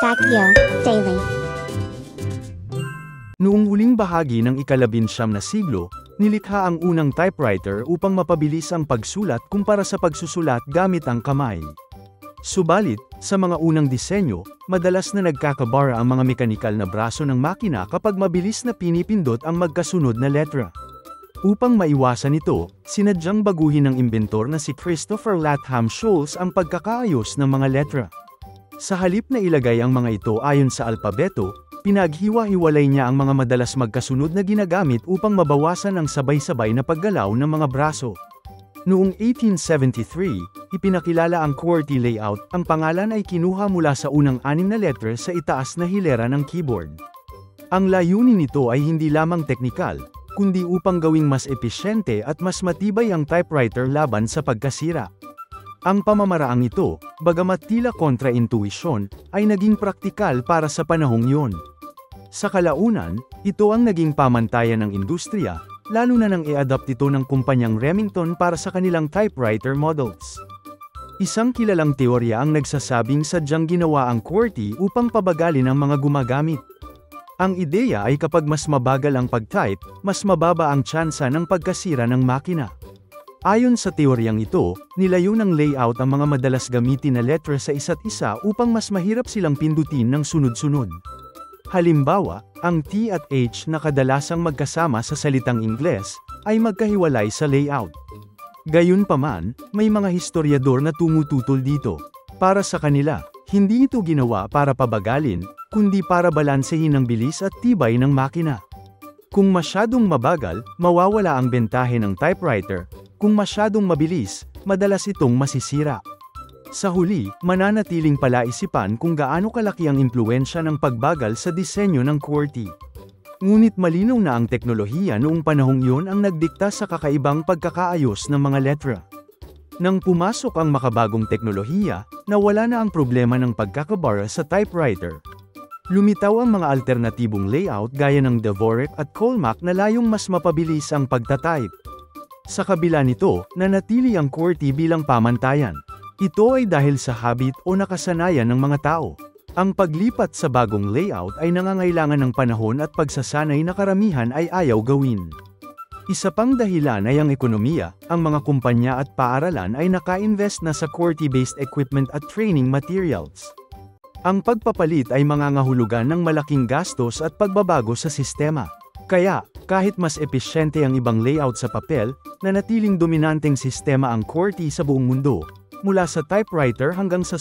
Factio Daily. Noong huling bahagi ng ika-19 na siglo, nilikha ang unang typewriter upang mapabilis ang pagsulat kumpara sa pagsusulat gamit ang kamay. Subalit, sa mga unang disenyo, madalas na nagkakabara ang mga mekanikal na braso ng makina kapag mabilis na pinipindot ang magkasunod na letra. Upang maiwasan ito, sinadyang baguhin ng imbentor na si Christopher Latham Scholes ang pagkakaayos ng mga letra. Sa halip na ilagay ang mga ito ayon sa alpabeto, pinaghiwa-hiwalay niya ang mga madalas magkasunod na ginagamit upang mabawasan ang sabay-sabay na paggalaw ng mga braso. Noong 1873, ipinakilala ang QWERTY layout. Ang pangalan ay kinuha mula sa unang 6 na letra sa itaas na hilera ng keyboard. Ang layunin nito ay hindi lamang teknikal, kundi upang gawing mas episyente at mas matibay ang typewriter laban sa pagkasira. Ang pamamaraang ito, bagamat tila kontra-intuisyon, ay naging praktikal para sa panahong iyon. Sa kalaunan, ito ang naging pamantayan ng industriya, lalo na nang i-adapt ito ng kumpanyang Remington para sa kanilang typewriter models. Isang kilalang teorya ang nagsasabing sadyang ginawa ang QWERTY upang pabagalin ang mga gumagamit. Ang ideya ay kapag mas mabagal ang pag-type, mas mababa ang tsansa ng pagkasira ng makina. Ayon sa teoryang ito, nilayo ng layout ang mga madalas gamitin na letra sa isa't isa upang mas mahirap silang pindutin ng sunod-sunod. Halimbawa, ang T at H na kadalasang magkasama sa salitang Ingles, ay magkahiwalay sa layout. Gayunpaman, may mga historiador na tumututol dito. Para sa kanila, hindi ito ginawa para pabagalin, kundi para balansehin ang bilis at tibay ng makina. Kung masyadong mabagal, mawawala ang bentahe ng typewriter. Kung masyadong mabilis, madalas itong masisira. Sa huli, mananatiling palaisipan kung gaano kalaki ang impluwensya ng pagbagal sa disenyo ng QWERTY. Ngunit malinaw na ang teknolohiya noong panahong iyon ang nagdikta sa kakaibang pagkakaayos ng mga letra. Nang pumasok ang makabagong teknolohiya, nawala na ang problema ng pagkakabara sa typewriter. Lumitaw ang mga alternatibong layout gaya ng Dvorak at Colmac na layong mas mapabilis ang pagtatype. Sa kabila nito, nanatili ang QWERTY bilang pamantayan. Ito ay dahil sa habit o nakasanayan ng mga tao. Ang paglipat sa bagong layout ay nangangailangan ng panahon at pagsasanay na karamihan ay ayaw gawin. Isa pang dahilan ay ang ekonomiya. Ang mga kumpanya at paaralan ay naka-invest na sa QWERTY-based equipment at training materials. Ang pagpapalit ay mangangahulugan ng malaking gastos at pagbabago sa sistema. Kaya, kahit mas episyente ang ibang layout sa papel, nanatiling dominanteng sistema ang QWERTY sa buong mundo, mula sa typewriter hanggang sa